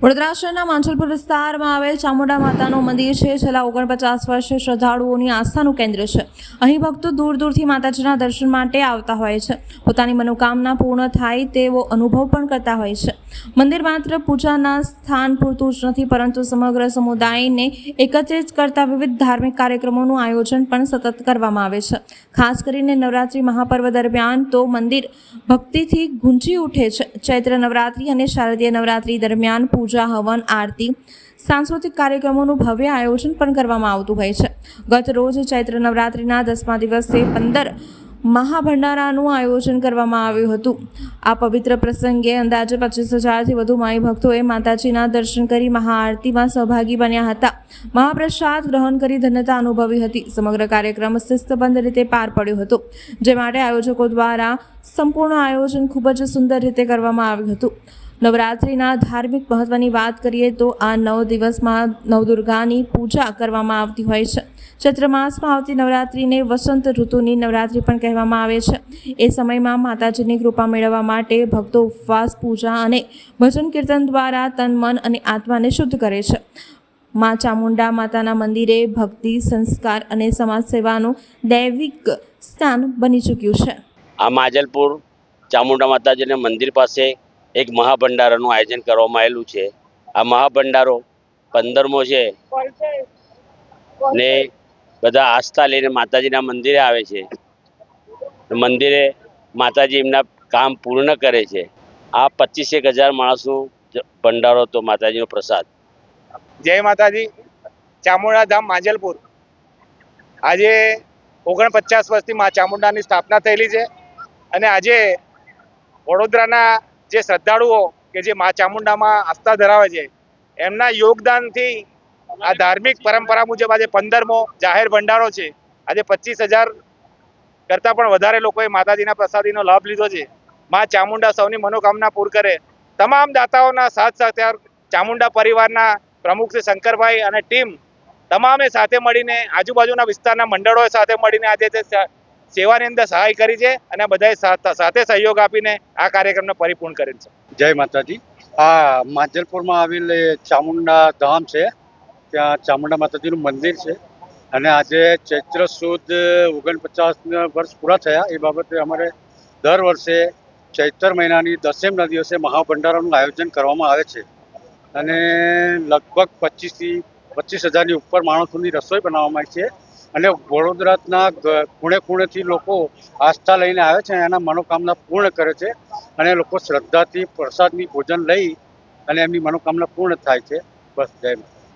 વડોદરા શહેરના માંજલપુર વિસ્તારમાં આવેલ ચામુંડા માતાનું મંદિર છે. છેલ્લા 49 વર્ષથી શ્રદ્ધાળુઓની આસ્થાનું કેન્દ્ર છે. અહીં ભક્તો દૂર દૂરથી માતાજીના દર્શન માટે આવતા હોય છે. પોતાની મનોકામના પૂર્ણ થાય તેવો અનુભવ પણ કરતા હોય છે. મંદિર માત્ર પૂજાના સ્થાન પૂરતું જ નથી, પરંતુ સમગ્ર સમુદાયને એકત્રિત કરતા વિવિધ ધાર્મિક કાર્યક્રમોનું આયોજન પણ સતત કરવામાં આવે છે. ખાસ કરીને નવરાત્રિ મહાપર્વ દરમિયાન તો મંદિર ભક્તિથી ગુંજી ઉઠે છે. ચૈત્ર નવરાત્રિ અને શારદીય નવરાત્રિ દરમિયાન પૂજા, હવન, આરતી, સાંસ્કૃતિક કાર્યક્રમોનું ભવ્ય આયોજન પણ કરવામાં આવતું હોય છે. ગત રોજ ચૈત્ર નવરાત્રિના 10મા દિવસે 15 મહાભંડારાનું આયોજન કરવામાં આવ્યું હતું. આ પવિત્ર પ્રસંગે અંદાજે 25,000થી વધુ માઈ ભક્તોએ માતાજીના દર્શન કરી મહાઆરતીમાં સહભાગી બન્યા હતા. મહાપ્રસાદ ગ્રહણ કરી ધન્યતા અનુભવી હતી. સમગ્ર કાર્યક્રમ શિસ્તબદ્ધ રીતે પાર પડ્યો હતો, જે માટે આયોજકો દ્વારા સંપૂર્ણ આયોજન ખૂબ જ સુંદર રીતે કરવામાં આવ્યું હતું. નવરાત્રિના ધાર્મિક મહત્વની વાત કરીએ તો આ 9 દિવસમાં નવદુર્ગાની પૂજા કરવામાં આવતી હોય છે. ચૈત્ર માસમાં આવતી નવરાત્રિને વસંત ઋતુની નવરાત્રિ પણ કહેવામાં આવે છે. એ સમયમાં માતાજીની કૃપા મેળવવા માટે ભક્તો ઉપવાસ, પૂજા અને ભજન કીર્તન દ્વારા તન, મન અને આત્માને શુદ્ધ કરે છે. મા ચામુંડા માતાના મંદિરે ભક્તિ, સંસ્કાર અને સમાજ સેવાનું દૈવિક સ્થાન બની ચૂક્યું છે. આ માજલપુર ચામુંડા માતાજીના મંદિર પાસે એક મહાભંડારાનું આયોજન કરવામાં આવેલું છે. આ મહાભંડારો 15મો છે ને બધા આસ્થા લઈને માતાજીના મંદિરે આવે છે. મંદિરે માતાજી એમના કામ પૂર્ણ કરે છે. આ 25,000 માણસનું ભંડારો હતો માતાજીનો પ્રસાદ. જય માતાજી. ચામુંડા ધામ માજલપુર આજે 49 વર્ષથી મા ચામુંડાની સ્થાપના થયેલી છે અને આજે વડોદરાના જે શ્રદ્ધાળુઓ કે જે મા ચામુંડામાં આસ્થા ધરાવે છે એમના યોગદાનથી આ ધાર્મિક પરંપરા મુજબ આજે 15મો જાહેર ભંડારો છે. આજે 25,000 કરતાં પણ વધારે લોકોએ માતાજીના પ્રસાદીનો લાભ લીધો છે. મા ચામુંડા સૌની મનોકામના પૂર્ણ કરે. તમામ દાતાઓના સાથ સહકાર ચામુંડા પરિવારના પ્રમુખ શ્રી શંકરભાઈ અને ટીમ તમામે સાથે મળીને આજુબાજુના વિસ્તારના મંડળોએ સાથે મળીને આજે તે સેવાની અંદર સહાય કરી છે અને બધાએ સાથે સહયોગ આપીને આ કાર્યક્રમને પરિપૂર્ણ કરેલ છે. જય માતાજી. આ માજલપુરમાં આવેલ ચામુંડા ધામ છે. ત્યાં ચામુંડા માતાજીનું મંદિર છે અને આજે ચૈત્ર સુદ 49 વર્ષ પૂરા થયા. એ બાબતે અમારે દર વર્ષે ચૈત્ર મહિનાની 10મના દિવસે મહાભંડારાનું આયોજન કરવામાં આવે છે અને લગભગ 25,000ની ઉપર માણસોની રસોઈ બનાવવામાં આવી છે અને વડોદરાના ખૂણે ખૂણેથી લોકો આસ્થા લઈને આવે છે, એના મનોકામના પૂર્ણ કરે છે અને લોકો શ્રદ્ધાથી પ્રસાદની ભોજન લઈ અને એમની મનોકામના પૂર્ણ થાય છે. બસ જય માતા.